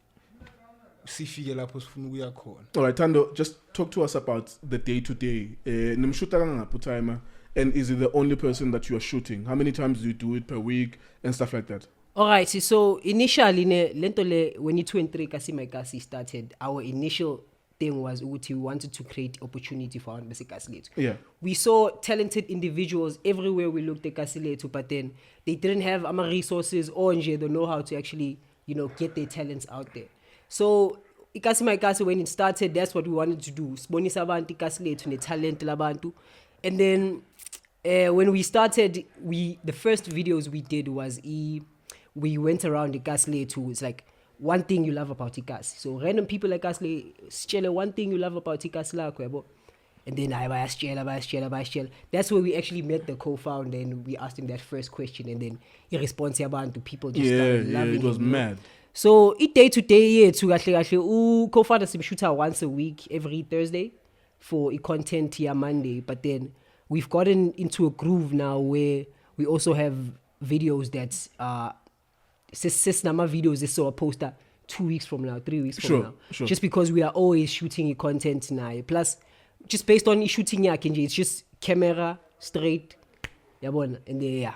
sifike lapho sifuna ukuya khona. All right, Tando, just talk to us about the day to day. Nimshuta kangaphi timer, and is it the only person that you are shooting? How many times do you do it per week and stuff like that? Alright, so initially when you 2 and 3 Kasimaikasi started, our initial thing was ukuthi we wanted to create opportunity for our Kasi. Yeah. We saw talented individuals everywhere we looked at Kasiletu, but then they didn't have ama resources or the know-how to actually, get their talents out there. So Kasimaikasi, when it started, that's what we wanted to do. Sibonisa abantu Kasiletu ne talent labantu. And then when we started, the first videos we did was we went around the Kasiletu. It's like one thing you love about Ikasi. So random people like Kasile, share one thing you love about Ikasi lakho. And then I share. That's where we actually met the co-founder and we asked him that first question, and then he responded to people just started loving it was him. mad. So day to day, co-founder shooter once a week, every Thursday for content here Monday. But then we've gotten into a groove now where we also have videos that Nama videos is so a poster 2 weeks from now, 3 weeks from now. Sure. Just because we are always shooting content now. Plus, just based on shooting it's just camera straight. And then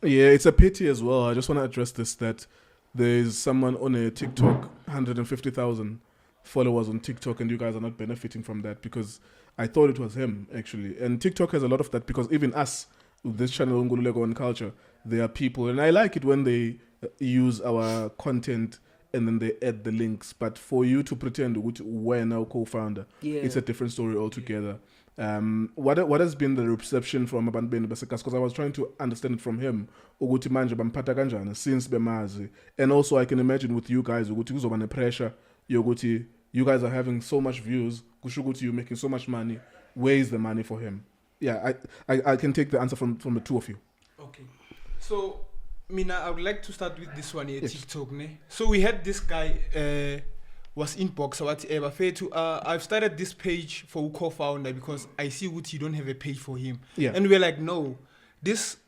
Yeah, it's a pity as well. I just want to address this, that there's someone on a TikTok, 150,000 followers on TikTok, and you guys are not benefiting from that, because I thought it was him, actually. And TikTok has a lot of that, because even us, this channel, Nkululeko on Cultr, there are people, and I like it when they use our content and then they add the links. But for you to pretend we're now co-founder, it's a different story altogether. What has been the reception from abantu benu baseKasi? Because I was trying to understand it from him. Ukuthi manje bamphatha kanjani since bemazi, and also I can imagine with you guys ukuthi kuzoba ne pressure yokuthi you guys are having so much views, kusho ukuthi you're making so much money. Where is the money for him? Yeah, I can take the answer from the two of you. Okay. So, Mina, I would like to start with this one here, Yes. TikTok. Ne? So we had this guy was inbox whatever. I've started this page for co-founder because I see what you don't have a page for him. Yeah. And we're like, no, this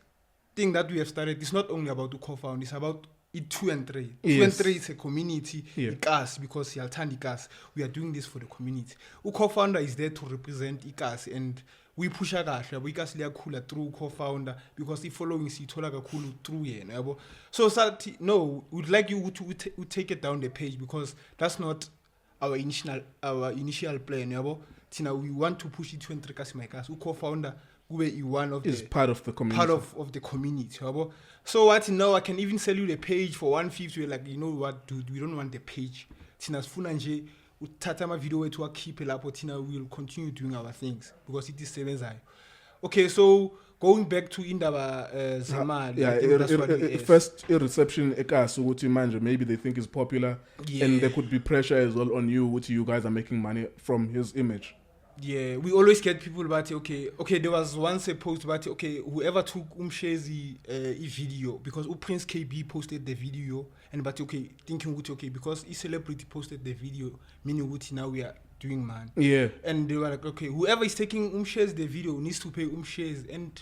thing that we have started is not only about the co-founder, it's about it 2 and 3. 2 and Yes. 3 is a community, ICAS, because ICAS. We are doing this for the community. Co-founder is there to represent ICAS, and we push kahle ICAS liyakhula through co-founder because the following sithola kakhulu through yena yabo. So no, we'd like you to take it down the page because that's not our initial plan yabo. Tina, we want to push it to enter Kasimakas. Co-founder is one of Is the part of the community. part of the community. Yabo. So what now? I can even sell you the page for 150. We're like, you know what, dude? We don't want the page. Tina sfuna nje uthatha ama video wethu keep lapho. Tina will continue doing our things because it is sebenzayo. Okay, so going back to indaba zemali, I think that's what we asked. First reception ekasi ukuthi manje maybe they think he's popular, and there could be pressure as well on you which you guys are making money from his image. Yeah, we always get people about okay. There was once a post about okay, whoever took Umshezi video, because Prince KB posted the video, and but okay, thinking okay, because a celebrity posted the video, meaning now we are doing man. Yeah, and they were like, okay, whoever is taking Umshezi the video needs to pay Umshezi, and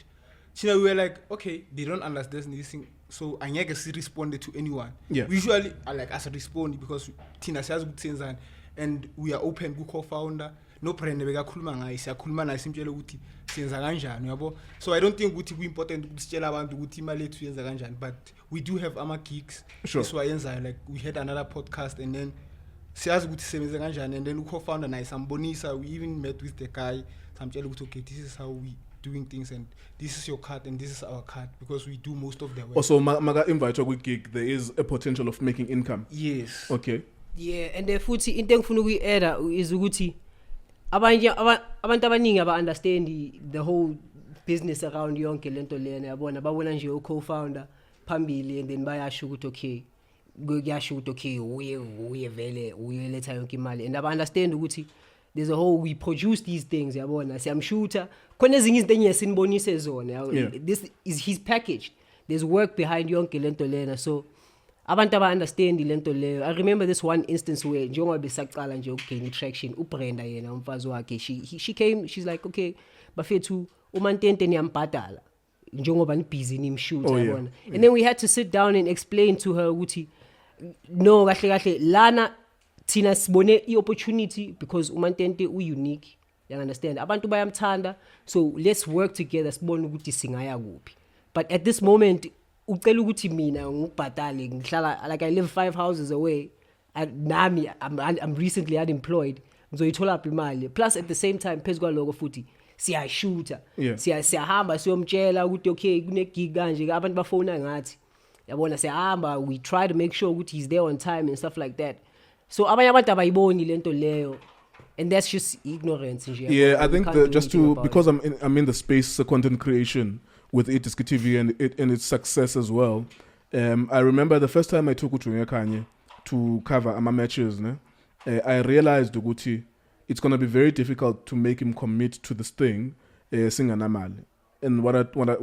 we were like, okay, they don't understand this thing. So I guess responded to anyone. Yeah, we usually like as a respond because Tina says good things, and we are open. Good co-founder. No brand bekakhuluma ngayo siyakhuluma naye simtshela ukuthi siyenza kanjani yabo. So I don't think ukuthi ku-important ukuthi sitshela abantu ukuthi imali yethu yenza kanjani, but we do have ama gigs. Sure. So ayenzayo, like we had another podcast, and then siyazi ukuthi sebenza kanjani, and then co-founder naye sambonisa. We even met with the guy samtshela ukuthi okay, this is how we doing things, and this is your cut and this is our cut, because we do most of the work. Also maga invite with gig, there is a potential of making income. Yes. Okay. Yeah, and the futhi into engifuna ukuyi-add is ukuthi abantu abaningi aba-understand the whole business around yonke lento lena yabona, babona nje co-founder phambili, and then bayasho ukuthi okay, kuyasho ukuthi okay uye vele uyeletha yonke imali, and aba-understand ukuthi there's a whole, we produce these things yabona, siyamshoota khona ezinye izinto enye sinibonise zona. This is his package, there's work behind yonke lento lena, so abantu aba-understand lento leyo. I remember this one instance where njengoba besaqala nje ukugain traction, uBrenda yena umfazi wakhe, she came, she's like okay bafethu umantente niyambhadala njengoba nibusy nimshoot yabona. And then we had to sit down and explain to her ukuthi no, kahle lana thina sibone i-opportunity because umantente u-unique, you understand, abantu bayamthanda, so let's work together sibone ukuthi singaya kuphi. But at this moment ucela ukuthi mina ngibhadale ngihlala, like I live 5 houses away, and nami I'm recently unemployed, ngizoyithola phi imali, plus at the same time phezu kwaloko futhi siyashoota, siyahamba siyomtshela ukuthi okay kune gig kanje, abantu bafona ngathi yabona, siyahamba, we try to make sure ukuthi he's there on time and stuff like that. So abanye abantu abayiboni lento leyo, and that's just ignorance nje. Yeah, I think just to, because I'm in the space of content creation with Itiski TV and its success as well. I remember the first time I took Kanye to cover my matches, I realized ukuthi it's going to be very difficult to make him commit to this thing, singanamali. And what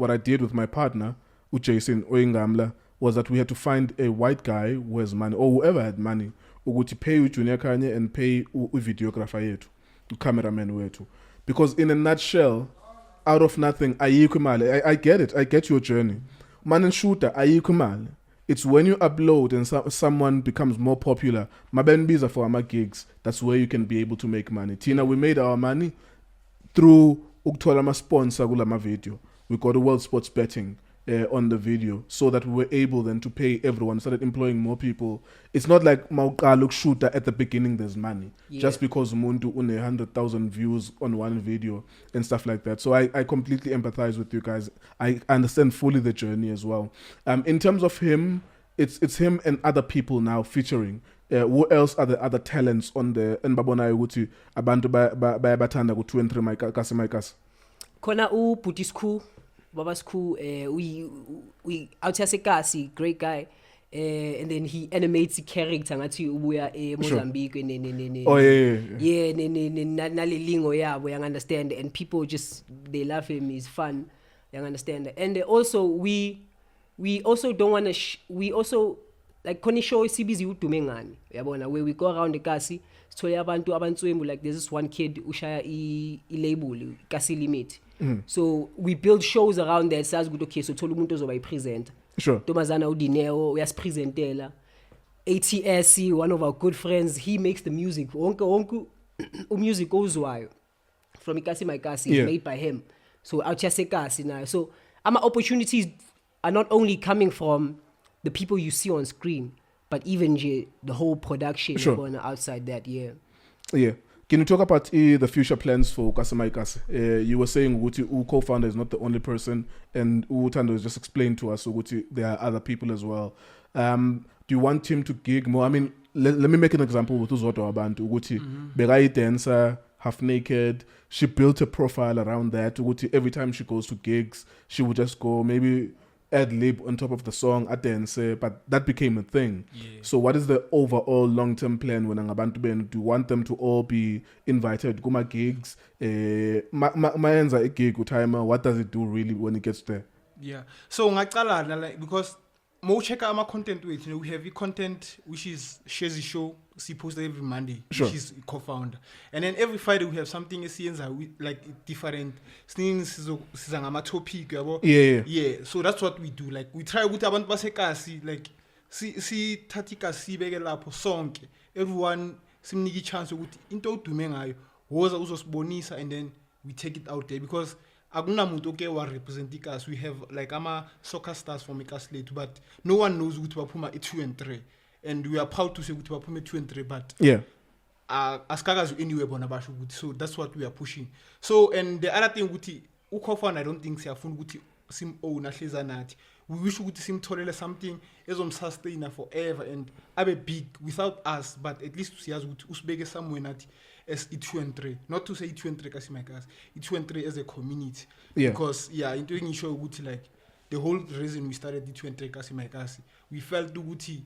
I did with my partner, Jason Oingamla, was that we had to find a white guy who has money, or whoever had money, ukuthi pay Junior Kanye and pay videographer yetu, cameraman wetu. Because in a nutshell, out of nothing, ayikho imali. I get it. I get your journey. Man and shooter, ayikho imali. It's when you upload and someone becomes more popular. Mabenbiza for our gigs. That's where you can be able to make money. Tina, we made our money through ukuthola ma sponsor kula ma video. We got a World Sports Betting on the video, so that we were able then to pay everyone, started employing more people. It's not like mawuqala shooter at the beginning there's money, just because umuntu une 100,000 views on one video and stuff like that. So I completely empathize with you guys. I understand fully the journey as well. In terms of him, it's him and other people now featuring. Who else are the other talents on the Nbabona ukuthi abantu bayabathanda ku 2 and 3 Maikas? Khona uButi School, Baba School, we out here great guy, and then he animates the character ngathi ubuya Mozambique nalelingo yabo, you understand, and people just they love him, he's fun, you understand. And also we also don't want to we also like khona show sibizi udume ngani yabona, where we go around the kasi sithole abantu abantswembu, like there's this one kid ushaya i-label kasi limit. So we build shows around that, says good okay, so thola umuntu ozoba ipresenter. Sure. Tomazana Udineo uyasipresentela. ATSC, one of our good friends, he makes the music. Wonke music ozwayo from Ikasi Maikasi is made by him. So out Kasi now. So opportunities are not only coming from the people you see on screen, but even the whole production outside that. Yeah. Can you talk about the future plans for Kasamaikas? You were saying Uguti, co-founder is not the only person, and Utando just explained to us Uguti, there are other people as well. Do you want him to gig more? I mean, let me make an example with Uzoto Abantu. Uguti, Berai dancer, half naked. She built a profile around that. Every time she goes to gigs, she would just go maybe ad lib on top of the song at dance, but that became a thing. Yeah. So what is the overall long-term plan when Angabantu Ben? Do you want them to all be invited to my gigs? Mayenza a gig with timer. What does it do really when it gets there? Yeah. So ngacala like because mo check out my content with we have a content which is Shezi Show. She posts every Monday. Sure. She's co-founder, and then every Friday we have something like different things. Topic. Yeah. So that's what we do. Like we try with abantu basekasi like si tatika si beke lapho sonke. Everyone simniki chance ukuthi into odume ngayo woza uzosibonisa, and then we take it out there because akunamuntu oke wa represent us. We have like soccer stars from Ikaslet, but no one knows ukuthi baphuma 2 and 3, and we are proud to say ukuthi baphuma 2 and 3, but yeah, askagazu anywhere bona basho ukuthi. So that's what we are pushing. So and the other thing ukuthi ukhofana, I don't think siyafuna ukuthi sim own ahleza nathi. We wish ukuthi simtholele something ezomsustain forever and abe big without us, but at least siyazi ukuthi usibeke somewhere nathi as 2 and 3. Not to say 2 and 3 kasi my guys. 2 and 3 as a community. Yeah. Because into ngisho ukuthi like the whole reason we started 2 and 3 kasi my guys, we felt ukuthi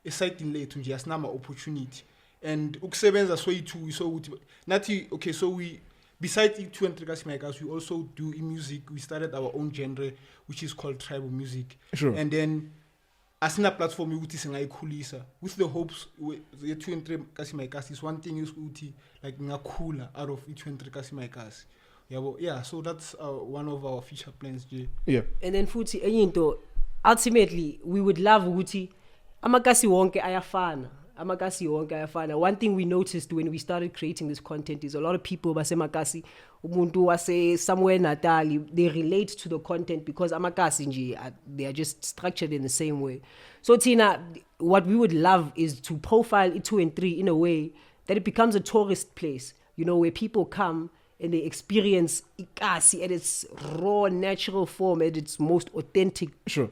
aside in lethu nje asinama opportunity, and ukusebenza so yithi so ukuthi nathi okay, so we besides 2 and 3 kasi my guys, we also do music. We started our own genre which is called tribal music. Sure. And then asina platform ukuthi singayikhulisa with the hopes the 2 and 3 kasi my guys is one thing is ukuthi like ngakhula out of 2 and 3 kasi my guys. Yeah, so that's one of our future plans nje. Yeah. And then futhi enye into, ultimately we would love ukuthi amakasi wonke ayafana. One thing we noticed when we started creating this content is a lot of people basemakasi, umuntu wase somewhere Natali, they relate to the content because amakasi nje they are just structured in the same way. So Tina, what we would love is to profile 2 and 3 in a way that it becomes a tourist place, where people come and they experience ikasi at its raw, natural form, at its most authentic. Sure.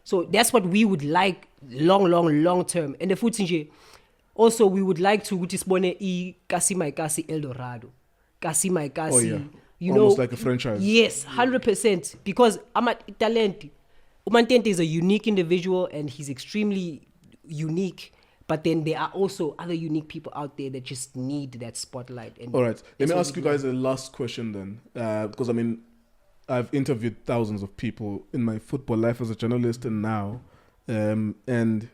So that's what we would like long term. And the futhi also we would like to ukuthi sibone ikasi maikasi Eldorado. Kasi maikasi. Oh yeah. Almost like a franchise. Yes, 100%. Because talent. Umantente is a unique individual and he's extremely unique. But then there are also other unique people out there that just need that spotlight. And all right. Let me ask you guys a last question then. Because, I've interviewed thousands of people in my football life as a journalist and now. And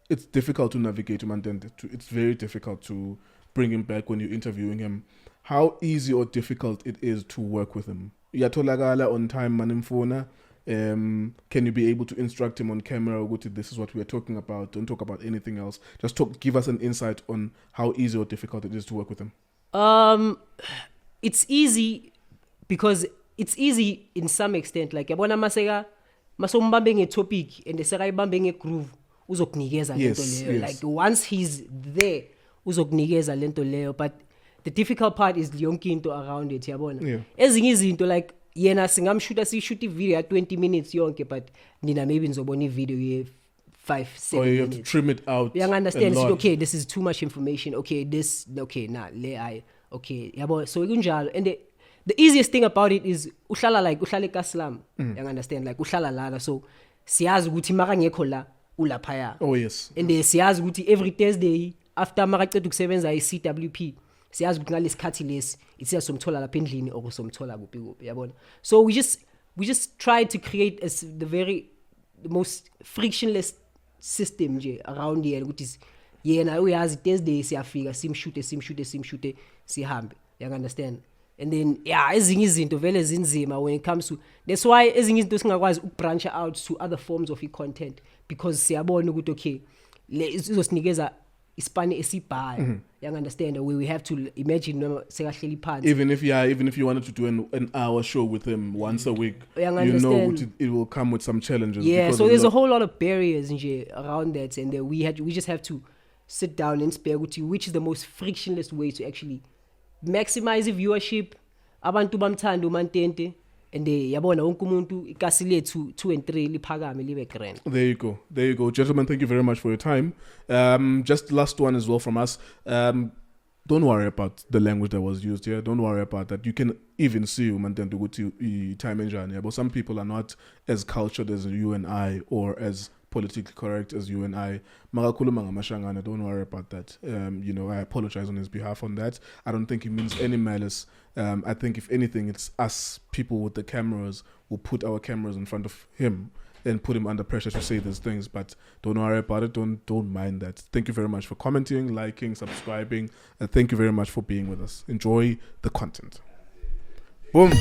it's difficult to navigate Mantente. It's very difficult to bring him back when you're interviewing him. How easy or difficult it is to work with him? Yatolagala on time, manimfona. Can you be able to instruct him on camera? This is what we are talking about. Don't talk about anything else. Just give us an insight on how easy or difficult it is to work with him. It's easy because it's easy in some extent. Like yabona maseka masombambe nge-topic and seka ibambe nge-groove uzokunikeza lento leyo. Like once he's there uzokunikeza lento leyo. But the difficult part is yonke into around it, yabona. Ezinye izinto like yena singamshoota sishoot video ya 20 minutes yonke, but nina maybe nizobona video ye 5-7 or you minutes. have to trim it out. You understand? Okay, this is too much information. Okay, okay, yabo. So kunjalo. And the easiest thing about it is uhlale kaslam. You understand? Like uhlala lana. So siyazi ukuthi maka ngekho la ulaphaya. Oh yes. And siyazi ukuthi every Thursday after maka qeda ukusebenza i-CWP siyazi ukuthi ngalesikhathi lesi ithiya somthola lapha endlini or somthola kuphi yabona. So we just try to create the most frictionless system nje around here ukuthi yena uyazi Thursday siyafika simshute sihambe. You understand? And then ezinye izinto vele zinzima when it comes to, that's why ezinye izinto singakwazi ukubranch out to other forms of content because siyabona ukuthi okay izosinikeza ispani esibhayo. You understand? We have to imagine sekahleli phansi. Even if you wanted to do an hour show with him once a week, it will come with some challenges. Yeah, so there's a whole lot of barriers around that, and we just have to sit down and spare which is the most frictionless way to actually maximize viewership. Abantu bamthanda uMantente. And yabona wonke umuntu ikasi lethu 2 and 3 liphakame libe grand. There you go. Gentlemen, thank you very much for your time. Just last one as well from us. don't worry about the language that was used here. Don't worry about that. You can even see umantendo ukuthi time enjani. But some people are not as cultured as you and I, or as politically correct as you and I. Makakhuluma ngamashangana, don't worry about that. I apologize on his behalf on that. I don't think he means any malice. I think if anything, it's us people with the cameras who put our cameras in front of him and put him under pressure to say these things. But don't worry about it. Don't mind that. Thank you very much for commenting, liking, subscribing. Thank you very much for being with us. Enjoy the content. Boom.